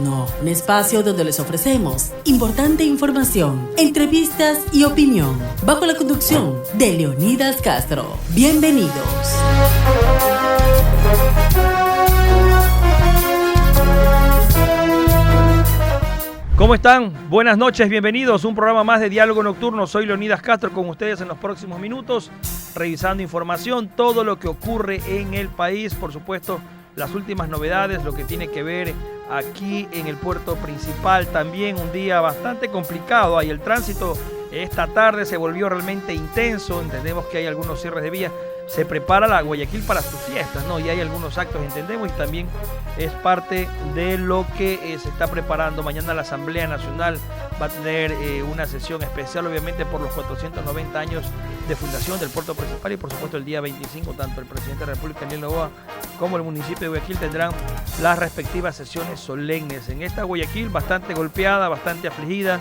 Nocturno, un espacio donde les ofrecemos importante información, entrevistas y opinión, bajo la conducción de Leonidas Castro. Bienvenidos. ¿Cómo están? Buenas noches, bienvenidos a un programa más de Diálogo Nocturno. Soy Leonidas Castro con ustedes en los próximos minutos, revisando información, todo lo que ocurre en el país, por supuesto, las últimas novedades, lo que tiene que ver aquí en el puerto principal. También un día bastante complicado, ahí el tránsito esta tarde se volvió realmente intenso, entendemos que hay algunos cierres de vías. Se prepara la Guayaquil para sus fiestas, ¿no? Y hay algunos actos, entendemos, y también es parte de lo que se está preparando. Mañana la Asamblea Nacional va a tener una sesión especial, obviamente, por los 490 años de fundación del puerto principal y, por supuesto, el día 25, tanto el presidente de la República, Daniel Noboa, como el municipio de Guayaquil tendrán las respectivas sesiones solemnes. En esta Guayaquil bastante golpeada, bastante afligida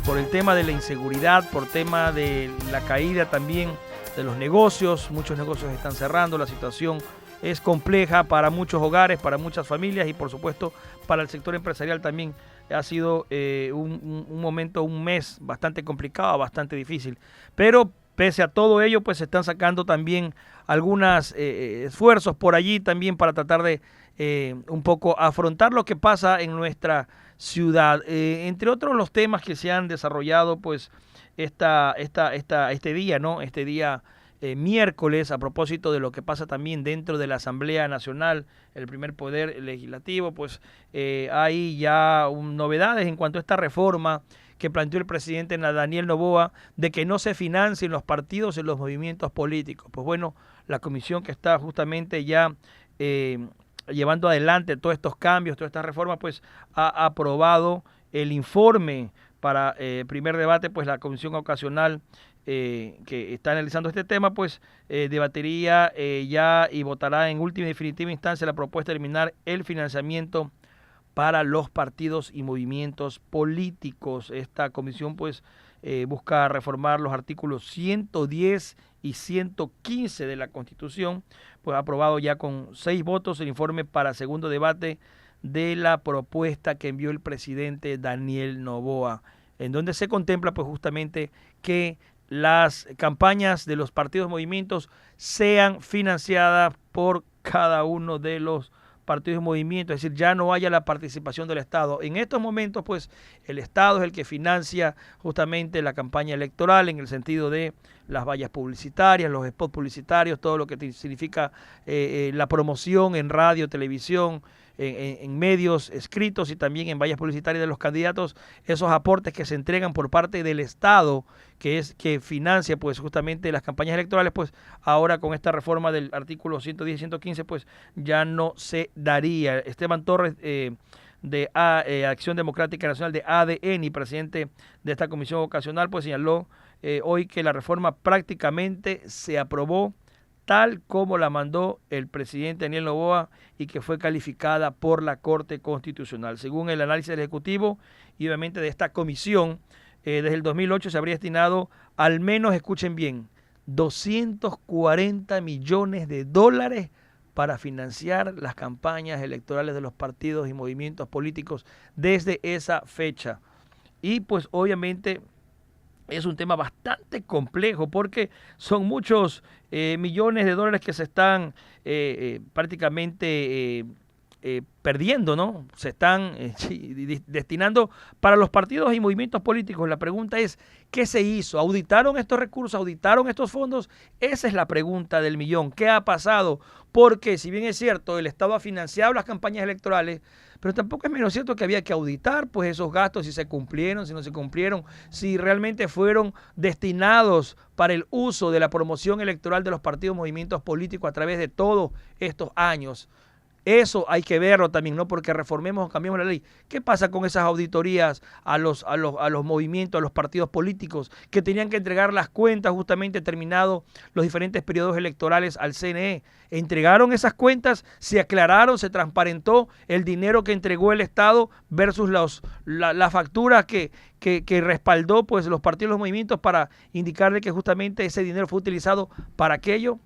por el tema de la inseguridad, por tema de la caída también de los negocios. Muchos negocios están cerrando, la situación es compleja para muchos hogares, para muchas familias y por supuesto para el sector empresarial también ha sido un momento, un mes bastante complicado, bastante difícil. Pero pese a todo ello, pues se están sacando también algunos esfuerzos por allí también para tratar de un poco afrontar lo que pasa en nuestra ciudad. Entre otros los temas que se han desarrollado, pues este día, ¿no? Este día miércoles, a propósito de lo que pasa también dentro de la Asamblea Nacional, el primer poder legislativo, pues hay ya novedades en cuanto a esta reforma que planteó el presidente Daniel Noboa de que no se financien los partidos y los movimientos políticos. Pues bueno, la comisión que está justamente ya llevando adelante todos estos cambios, todas estas reformas, pues ha aprobado el informe para primer debate. Pues la comisión ocasional que está analizando este tema, pues debatiría ya y votará en última y definitiva instancia la propuesta de eliminar el financiamiento para los partidos y movimientos políticos. Esta comisión pues busca reformar los artículos 110 y 115 de la Constitución, pues ha aprobado ya con 6 votos el informe para segundo debate de la propuesta que envió el presidente Daniel Noboa, en donde se contempla pues justamente que las campañas de los partidos y movimientos sean financiadas por cada uno de los partidos y movimientos, es decir, ya no haya la participación del Estado. En estos momentos, pues, el Estado es el que financia justamente la campaña electoral en el sentido de las vallas publicitarias, los spots publicitarios, todo lo que significa la promoción en radio, televisión, en medios escritos y también en vallas publicitarias de los candidatos, esos aportes que se entregan por parte del Estado, que financia pues justamente las campañas electorales, pues ahora con esta reforma del artículo 110 y 115 pues ya no se daría. Esteban Torres de Acción Democrática Nacional de ADN y presidente de esta comisión ocasional, pues señaló hoy que la reforma prácticamente se aprobó tal como la mandó el presidente Daniel Noboa y que fue calificada por la Corte Constitucional. Según el análisis del Ejecutivo y obviamente de esta comisión, desde el 2008 se habría destinado al menos, escuchen bien, 240 millones de dólares para financiar las campañas electorales de los partidos y movimientos políticos desde esa fecha. Y pues obviamente es un tema bastante complejo porque son muchos millones de dólares que se están prácticamente perdiendo, ¿no? Se están destinando para los partidos y movimientos políticos. La pregunta es, ¿qué se hizo? ¿Auditaron estos recursos? ¿Auditaron estos fondos? Esa es la pregunta del millón. ¿Qué ha pasado? Porque si bien es cierto, el Estado ha financiado las campañas electorales, pero tampoco es menos cierto que había que auditar pues esos gastos, si se cumplieron, si no se cumplieron, si realmente fueron destinados para el uso de la promoción electoral de los partidos y movimientos políticos a través de todos estos años. Eso hay que verlo también, no porque reformemos o cambiemos la ley. ¿Qué pasa con esas auditorías a los movimientos, a los partidos políticos que tenían que entregar las cuentas justamente terminados los diferentes periodos electorales al CNE? ¿Entregaron esas cuentas? ¿Se aclararon? ¿Se transparentó el dinero que entregó el Estado versus la factura que respaldó pues los partidos y los movimientos para indicarle que justamente ese dinero fue utilizado para aquello?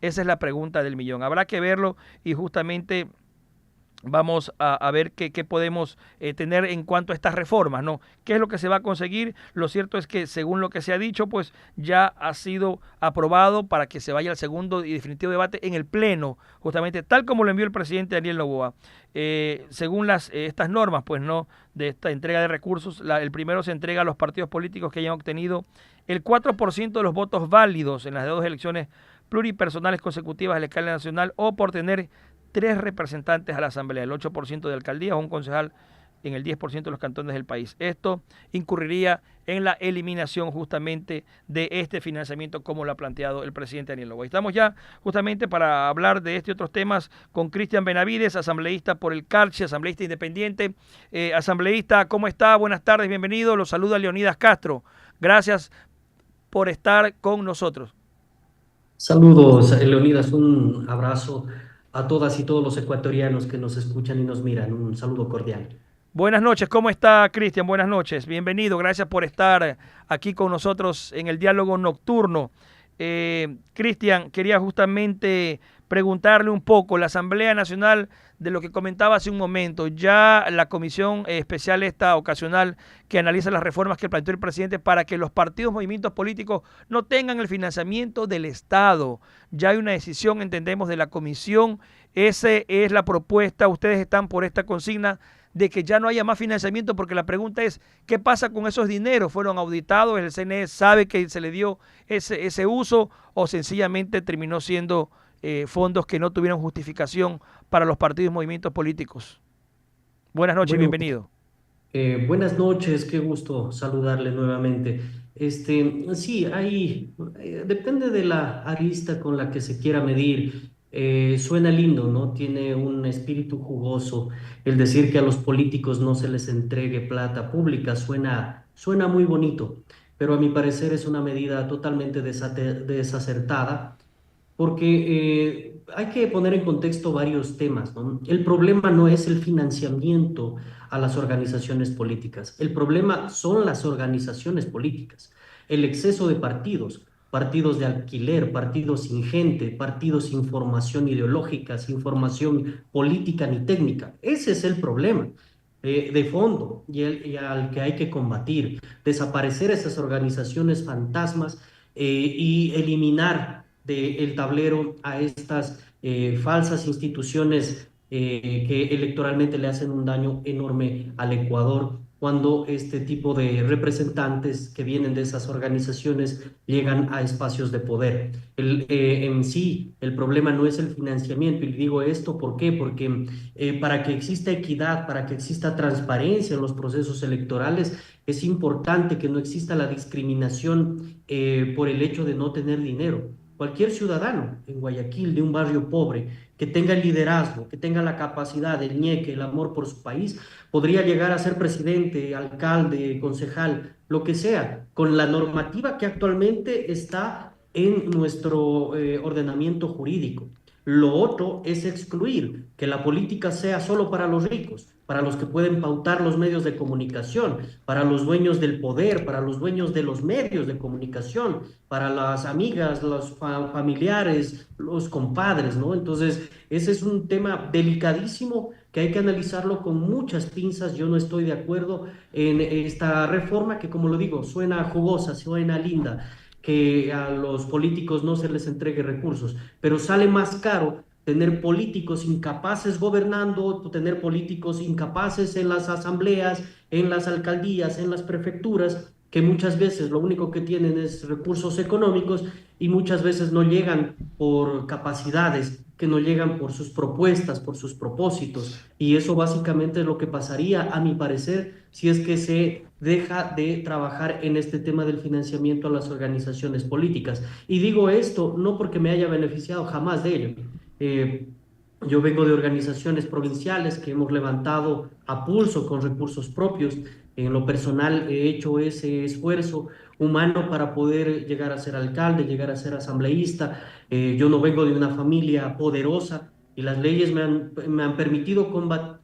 Esa es la pregunta del millón. Habrá que verlo y justamente vamos a ver qué podemos tener en cuanto a estas reformas, ¿no? ¿Qué es lo que se va a conseguir? Lo cierto es que, según lo que se ha dicho, pues ya ha sido aprobado para que se vaya al segundo y definitivo debate en el Pleno, justamente tal como lo envió el presidente Daniel Noboa. Según estas normas, pues, ¿no?, de esta entrega de recursos, el primero se entrega a los partidos políticos que hayan obtenido el 4% de los votos válidos en las dos elecciones pluripersonales consecutivas a la escala nacional o por tener tres representantes a la Asamblea, el 8% de alcaldías o un concejal en el 10% de los cantones del país. Esto incurriría en la eliminación justamente de este financiamiento como lo ha planteado el presidente Daniel Noboa. Estamos ya justamente para hablar de este y otros temas con Cristian Benavides, asambleísta por el Carchi, asambleísta independiente. Asambleísta, ¿cómo está? Buenas tardes, bienvenido. Los saluda Leonidas Castro. Gracias por estar con nosotros. Saludos, Leonidas, un abrazo a todas y todos los ecuatorianos que nos escuchan y nos miran. Un saludo cordial. Buenas noches, ¿cómo está Cristian? Buenas noches, bienvenido, gracias por estar aquí con nosotros en el diálogo nocturno. Cristian, quería justamente preguntarle un poco, la Asamblea Nacional, de lo que comentaba hace un momento, ya la comisión especial esta ocasional que analiza las reformas que planteó el presidente para que los partidos, movimientos políticos no tengan el financiamiento del Estado. Ya hay una decisión, entendemos, de la comisión, esa es la propuesta, ustedes están por esta consigna de que ya no haya más financiamiento, porque la pregunta es, ¿qué pasa con esos dineros? ¿Fueron auditados? ¿El CNE sabe que se le dio ese uso o sencillamente terminó siendo fondos que no tuvieron justificación para los partidos y movimientos políticos? Buenas noches, Bueno, bienvenido. buenas noches, qué gusto saludarle nuevamente. Sí, depende de la arista con la que se quiera medir. Suena lindo, ¿no? Tiene un espíritu jugoso. El decir que a los políticos no se les entregue plata pública suena muy bonito, pero a mi parecer es una medida totalmente desacertada porque hay que poner en contexto varios temas, ¿no? El problema no es el financiamiento a las organizaciones políticas, el problema son las organizaciones políticas, el exceso de partidos, partidos de alquiler, partidos sin gente, partidos sin formación ideológica, sin formación política ni técnica. Ese es el problema. De fondo y al que hay que combatir, desaparecer esas organizaciones fantasmas y eliminar del tablero a estas falsas instituciones que electoralmente le hacen un daño enorme al Ecuador cuando este tipo de representantes que vienen de esas organizaciones llegan a espacios de poder. En sí, el problema no es el financiamiento, y digo esto, ¿por qué? Porque para que exista equidad, para que exista transparencia en los procesos electorales, es importante que no exista la discriminación por el hecho de no tener dinero. Cualquier ciudadano en Guayaquil, de un barrio pobre, que tenga el liderazgo, que tenga la capacidad, el ñeque, el amor por su país, podría llegar a ser presidente, alcalde, concejal, lo que sea, con la normativa que actualmente está en nuestro ordenamiento jurídico. Lo otro es excluir que la política sea solo para los ricos, para los que pueden pautar los medios de comunicación, para los dueños del poder, para los dueños de los medios de comunicación, para las amigas, los familiares, los compadres, ¿no? Entonces, ese es un tema delicadísimo que hay que analizarlo con muchas pinzas. Yo no estoy de acuerdo en esta reforma que, como lo digo, suena jugosa, suena linda, que a los políticos no se les entregue recursos, pero sale más caro tener políticos incapaces gobernando, tener políticos incapaces en las asambleas, en las alcaldías, en las prefecturas, que muchas veces lo único que tienen es recursos económicos y muchas veces no llegan por capacidades, que no llegan por sus propuestas, por sus propósitos. Y eso básicamente es lo que pasaría, a mi parecer, si es que se deja de trabajar en este tema del financiamiento a las organizaciones políticas. Y digo esto no porque me haya beneficiado jamás de ello. Eh, yo vengo de organizaciones provinciales que hemos levantado a pulso con recursos propios. En lo personal he hecho ese esfuerzo humano para poder llegar a ser alcalde, llegar a ser asambleísta. Yo no vengo de una familia poderosa y las leyes me han permitido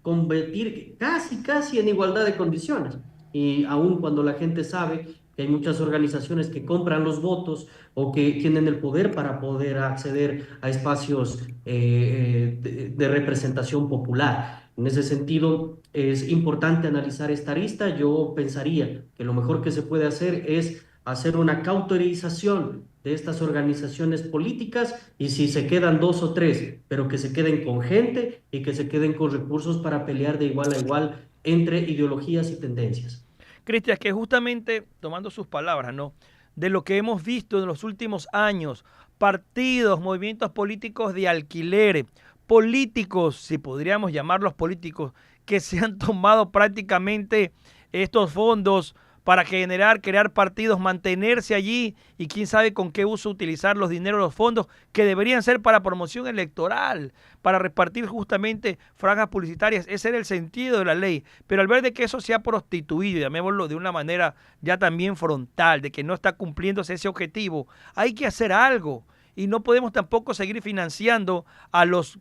combatir casi en igualdad de condiciones. Y aun cuando la gente sabe que hay muchas organizaciones que compran los votos o que tienen el poder para poder acceder a espacios de representación popular. En ese sentido, es importante analizar esta arista. Yo pensaría que lo mejor que se puede hacer es hacer una cauterización de estas organizaciones políticas y si se quedan dos o tres, pero que se queden con gente y que se queden con recursos para pelear de igual a igual entre ideologías y tendencias. Cristian, que justamente, tomando sus palabras, ¿no? De lo que hemos visto en los últimos años, partidos, movimientos políticos de alquiler, políticos, si podríamos llamarlos políticos, que se han tomado prácticamente estos fondos para crear partidos, mantenerse allí y quién sabe con qué uso utilizar los dineros, los fondos que deberían ser para promoción electoral, para repartir justamente franjas publicitarias. Ese era el sentido de la ley. Pero al ver de que eso se ha prostituido, llamémoslo de una manera ya también frontal, de que no está cumpliéndose ese objetivo, hay que hacer algo. Y no podemos tampoco seguir financiando a los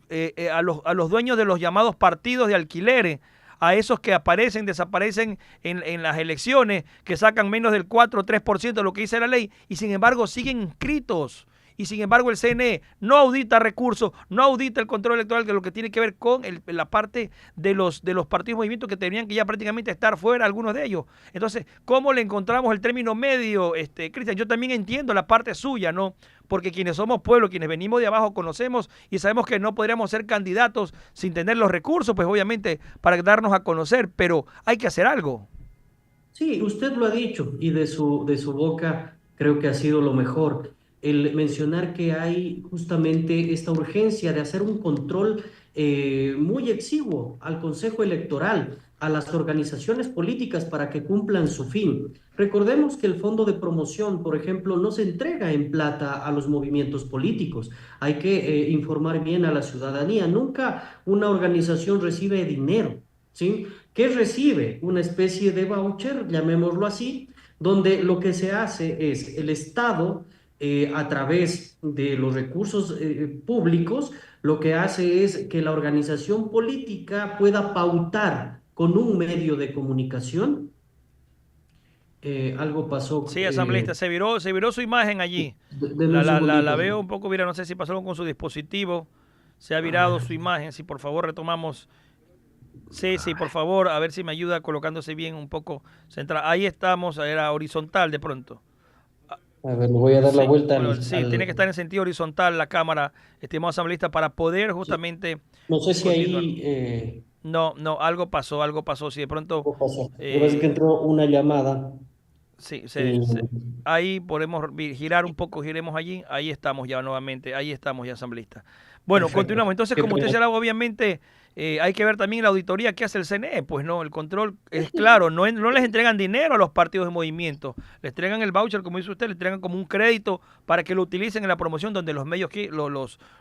dueños de los llamados partidos de alquileres, a esos que aparecen, desaparecen en las elecciones, que sacan menos del 4 o 3% de lo que dice la ley, y sin embargo siguen inscritos. Y sin embargo el CNE no audita recursos, no audita el control electoral, que es lo que tiene que ver con la parte de los partidos y movimientos que tenían que ya prácticamente estar fuera, algunos de ellos. Entonces, ¿cómo le encontramos el término medio, Cristian? Yo también entiendo la parte suya, ¿no? Porque quienes somos pueblo, quienes venimos de abajo, conocemos y sabemos que no podríamos ser candidatos sin tener los recursos, pues obviamente, para darnos a conocer, pero hay que hacer algo. Sí, usted lo ha dicho y de su boca creo que ha sido lo mejor. El mencionar que hay justamente esta urgencia de hacer un control muy exiguo al Consejo Electoral, a las organizaciones políticas para que cumplan su fin. Recordemos que el fondo de promoción, por ejemplo, no se entrega en plata a los movimientos políticos. Hay que informar bien a la ciudadanía. Nunca una organización recibe dinero, ¿sí? ¿Qué recibe? Una especie de voucher, llamémoslo así, donde lo que se hace es el Estado, a través de los recursos públicos, lo que hace es que la organización política pueda pautar con un medio de comunicación. Algo pasó. Sí, asambleísta, se viró su imagen allí. Denme La, un la, la, segundito. la veo un poco virada, no sé si pasó algo con su dispositivo. Se ha virado su imagen. Si por favor retomamos. Sí, sí, por favor, a ver si me ayuda colocándose bien un poco central. Ahí estamos, era horizontal de pronto. A ver, le voy a dar la Sí, vuelta bueno, sí, tiene que estar en sentido horizontal la cámara, estimado asambleísta, para poder Sí. justamente No sé si continuar. ahí No, no, algo pasó. Si de pronto, algo pasó. Lo que pasa es que eh, entró una llamada sí, y ahí podemos girar un poco, giremos allí. Ahí estamos ya nuevamente, ahí estamos ya, asambleísta. Bueno, perfecto. continuamos. Entonces, Qué como usted pena. señalaba, obviamente hay que ver también la auditoría que hace el CNE. Pues no, el control es claro, no les entregan dinero a los partidos de movimiento, les entregan el voucher, como dice usted, les entregan como un crédito para que lo utilicen en la promoción donde los medios,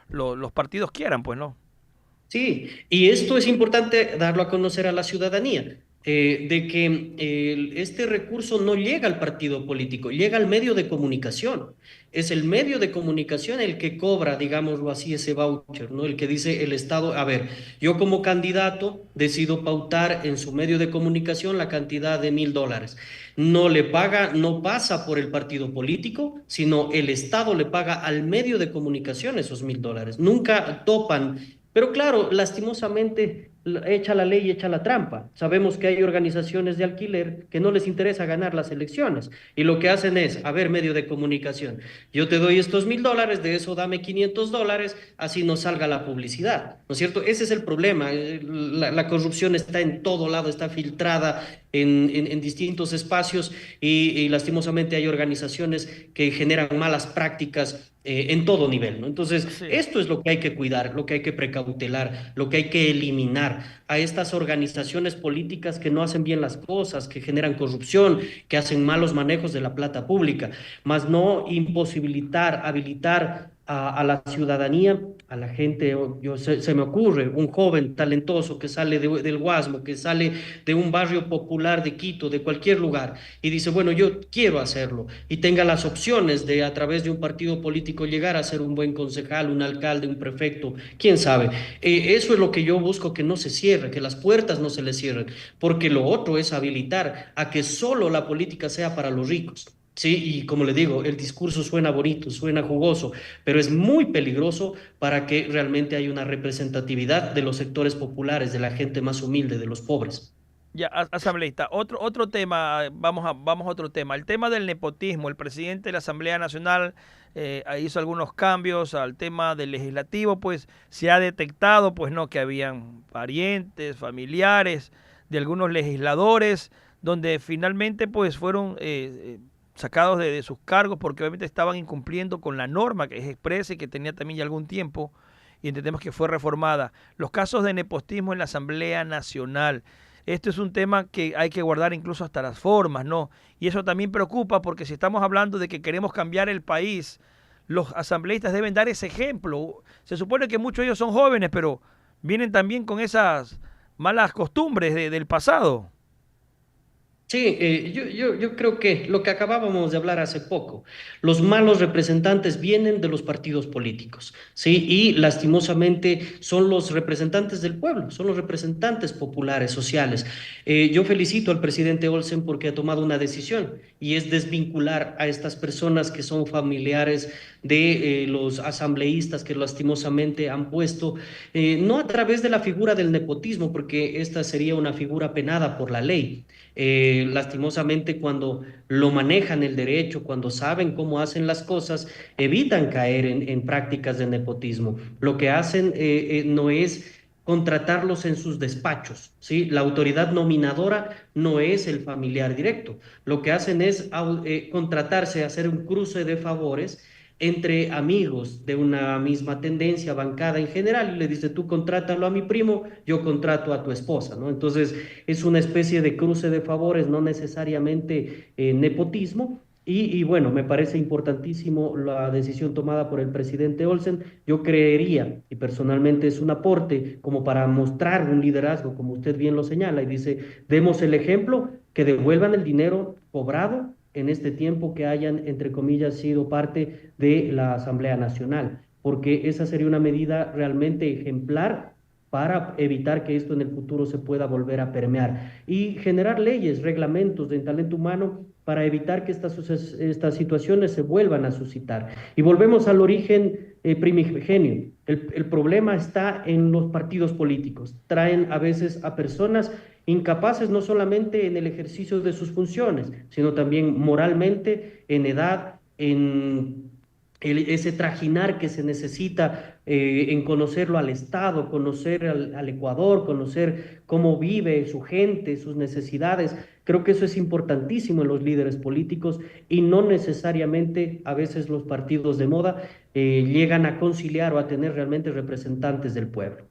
los partidos quieran, pues no. Sí, y esto es importante darlo a conocer a la ciudadanía, de que este recurso no llega al partido político, llega al medio de comunicación. Es el medio de comunicación el que cobra, digámoslo así, ese voucher, ¿no? El que dice el Estado, a ver, yo como candidato decido pautar en su medio de comunicación la cantidad de $1.000. No le paga, no pasa por el partido político, sino el Estado le paga al medio de comunicación esos $1.000. Nunca topan, pero claro, lastimosamente echa la ley y echa la trampa. Sabemos que hay organizaciones de alquiler que no les interesa ganar las elecciones y lo que hacen es, a ver, medio de comunicación, yo te doy estos $1.000, de eso dame $500, así no salga la publicidad, ¿no es cierto? Ese es el problema. La corrupción está en todo lado, está filtrada en distintos espacios y lastimosamente hay organizaciones que generan malas prácticas en todo nivel, ¿no? Entonces, Sí. esto es lo que hay que cuidar, lo que hay que precautelar, lo que hay que eliminar a estas organizaciones políticas que no hacen bien las cosas, que generan corrupción, que hacen malos manejos de la plata pública, más no imposibilitar, habilitar a la ciudadanía, a la gente. Se me ocurre un joven talentoso que sale del Guasmo, que sale de un barrio popular de Quito, de cualquier lugar, y dice, bueno, yo quiero hacerlo, y tenga las opciones de a través de un partido político llegar a ser un buen concejal, un alcalde, un prefecto, quién sabe. Eso es lo que yo busco, que no se cierre, que las puertas no se le cierren, porque lo otro es habilitar a que solo la política sea para los ricos. Sí, y como le digo, el discurso suena bonito, suena jugoso, pero es muy peligroso para que realmente haya una representatividad de los sectores populares, de la gente más humilde, de los pobres. Ya, asambleísta, otro tema, vamos a otro tema. El tema del nepotismo. El presidente de la Asamblea Nacional hizo algunos cambios al tema del legislativo, pues se ha detectado, pues no, que habían parientes, familiares de algunos legisladores, donde finalmente pues fueron sacados de sus cargos porque obviamente estaban incumpliendo con la norma que es expresa y que tenía también ya algún tiempo y entendemos que fue reformada. Los casos de nepotismo en la Asamblea Nacional. Esto es un tema que hay que guardar incluso hasta las formas, ¿no? Y eso también preocupa porque si estamos hablando de que queremos cambiar el país, los asambleístas deben dar ese ejemplo. Se supone que muchos de ellos son jóvenes, pero vienen también con esas malas costumbres del pasado. Sí, yo creo que lo que acabábamos de hablar hace poco, los malos representantes vienen de los partidos políticos, ¿sí? Y lastimosamente son los representantes del pueblo, son los representantes populares, sociales. Yo felicito al presidente Olsen porque ha tomado una decisión y es desvincular a estas personas que son familiares de los asambleístas que lastimosamente han puesto, no a través de la figura del nepotismo, porque esta sería una figura penada por la ley. Lastimosamente, cuando lo manejan el derecho, cuando saben cómo hacen las cosas, evitan caer en prácticas de nepotismo. Lo que hacen no es contratarlos en sus despachos, ¿sí? La autoridad nominadora no es el familiar directo. Lo que hacen es contratarse, hacer un cruce de favores entre amigos de una misma tendencia, bancada en general, y le dice, tú contrátalo a mi primo, yo contrato a tu esposa, ¿no? Entonces, es una especie de cruce de favores, no necesariamente nepotismo. Y bueno, me parece importantísimo la decisión tomada por el presidente Olsen. Yo creería, y personalmente es un aporte como para mostrar un liderazgo, como usted bien lo señala, y dice, demos el ejemplo, que devuelvan el dinero cobrado en este tiempo que hayan, entre comillas, sido parte de la Asamblea Nacional, porque esa sería una medida realmente ejemplar para evitar que esto en el futuro se pueda volver a permear y generar leyes, reglamentos de talento humano para evitar que estas situaciones se vuelvan a suscitar. Y volvemos al origen primigenio. El problema está en los partidos políticos. Traen a veces a personas incapaces no solamente en el ejercicio de sus funciones, sino también moralmente, en edad, en ese trajinar que se necesita en conocerlo al Estado, conocer al Ecuador, conocer cómo vive su gente, sus necesidades. Creo que eso es importantísimo en los líderes políticos y no necesariamente a veces los partidos de moda llegan a conciliar o a tener realmente representantes del pueblo.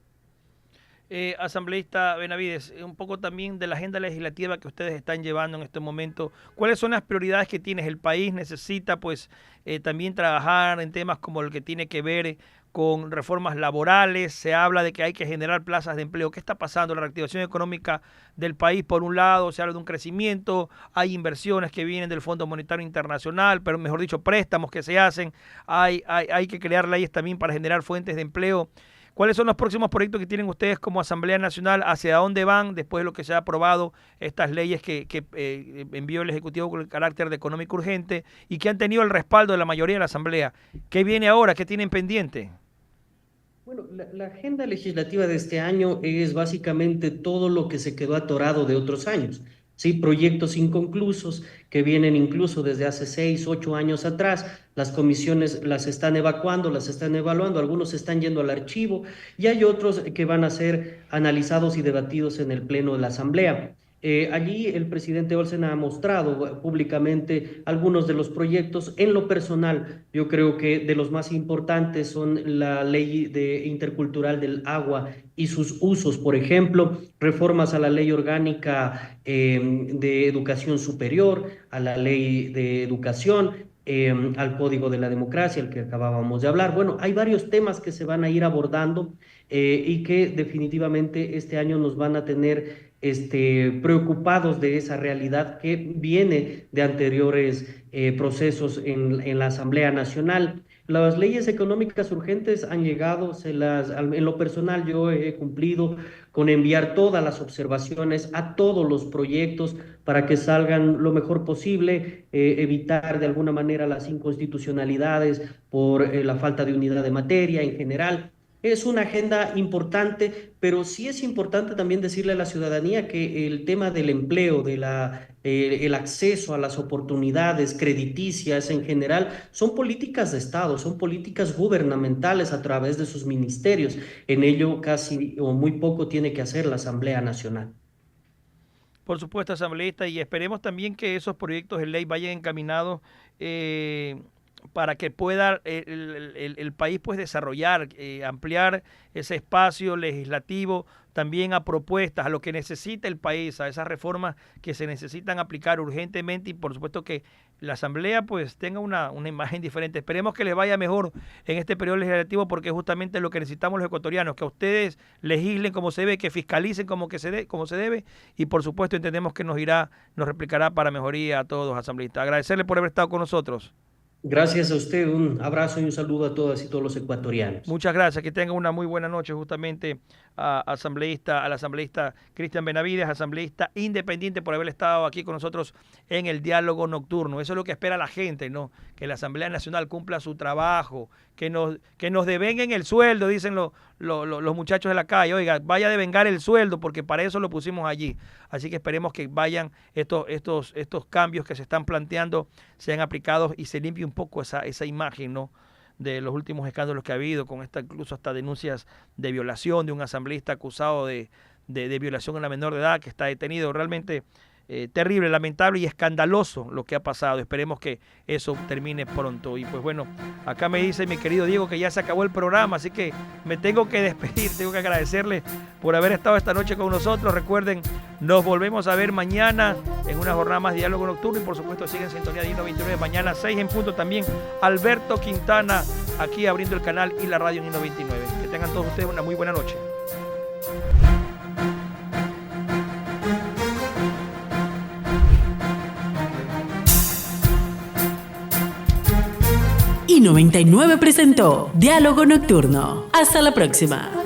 Asambleísta Benavides, un poco también de la agenda legislativa que ustedes están llevando en este momento. ¿Cuáles son las prioridades que tienes? El país necesita pues también trabajar en temas como el que tiene que ver con reformas laborales. Se habla de que hay que generar plazas de empleo. ¿Qué está pasando? La reactivación económica del país, por un lado, se habla de un crecimiento, hay inversiones que vienen del Fondo Monetario Internacional, pero mejor dicho, préstamos que se hacen. Hay que crear leyes también para generar fuentes de empleo. ¿Cuáles son los próximos proyectos que tienen ustedes como Asamblea Nacional? ¿Hacia dónde van después de lo que se ha aprobado estas leyes que envió el Ejecutivo con el carácter de económico urgente y que han tenido el respaldo de la mayoría de la Asamblea? ¿Qué viene ahora? ¿Qué tienen pendiente? Bueno, la agenda legislativa de este año es básicamente todo lo que se quedó atorado de otros años. Sí, proyectos inconclusos que vienen incluso desde hace 6, 8 años atrás. Las comisiones las están evacuando, las están evaluando, algunos están yendo al archivo y hay otros que van a ser analizados y debatidos en el Pleno de la Asamblea. Allí el presidente Olsen ha mostrado públicamente algunos de los proyectos. En lo personal, yo creo que de los más importantes son la ley intercultural del agua y sus usos, por ejemplo, reformas a la ley orgánica de educación superior, a la ley de educación, al Código de la Democracia, al que acabábamos de hablar. Bueno, hay varios temas que se van a ir abordando y que definitivamente este año nos van a tener preocupados de esa realidad que viene de anteriores procesos en la Asamblea Nacional. Las leyes económicas urgentes han llegado, en lo personal yo he cumplido con enviar todas las observaciones a todos los proyectos para que salgan lo mejor posible, evitar de alguna manera las inconstitucionalidades por la falta de unidad de materia en general. Es una agenda importante, pero sí es importante también decirle a la ciudadanía que el tema del empleo, el acceso a las oportunidades crediticias en general, son políticas de Estado, son políticas gubernamentales a través de sus ministerios. En ello casi o muy poco tiene que hacer la Asamblea Nacional. Por supuesto, asambleísta, y esperemos también que esos proyectos de ley vayan encaminados para que pueda el país pues desarrollar, ampliar ese espacio legislativo también a propuestas, a lo que necesita el país, a esas reformas que se necesitan aplicar urgentemente, y por supuesto que la Asamblea pues tenga una imagen diferente. Esperemos que les vaya mejor en este periodo legislativo, porque es justamente lo que necesitamos los ecuatorianos, que a ustedes legislen como se debe, que fiscalicen como se debe, y por supuesto entendemos que nos replicará para mejoría a todos, asambleístas. Agradecerle por haber estado con nosotros. Gracias a usted, un abrazo y un saludo a todas y todos los ecuatorianos. Muchas gracias, que tenga una muy buena noche justamente al asambleísta Cristian Benavides, asambleísta independiente, por haber estado aquí con nosotros en el diálogo nocturno. Eso es lo que espera la gente, ¿no? Que la Asamblea Nacional cumpla su trabajo, que nos devenguen el sueldo, dicen los muchachos de la calle. Oiga, vaya a devengar el sueldo, porque para eso lo pusimos allí. Así que esperemos que vayan estos cambios que se están planteando, sean aplicados y se limpie un poco esa imagen, ¿no?, de los últimos escándalos que ha habido, con incluso hasta denuncias de violación de un asambleísta acusado de violación a la menor de edad que está detenido. Realmente terrible, lamentable y escandaloso lo que ha pasado. Esperemos que eso termine pronto. Y pues bueno, acá me dice mi querido Diego que ya se acabó el programa, así que me tengo que despedir. Tengo que agradecerle por haber estado esta noche con nosotros. Recuerden, nos volvemos a ver mañana en una jornada más de diálogo nocturno, y por supuesto siguen en sintonía de Hino 29. Mañana 6 en punto también Alberto Quintana aquí abriendo el canal y la radio en Hino 29. Que tengan todos ustedes una muy buena noche. Y 99 presentó Diálogo Nocturno. Hasta la próxima.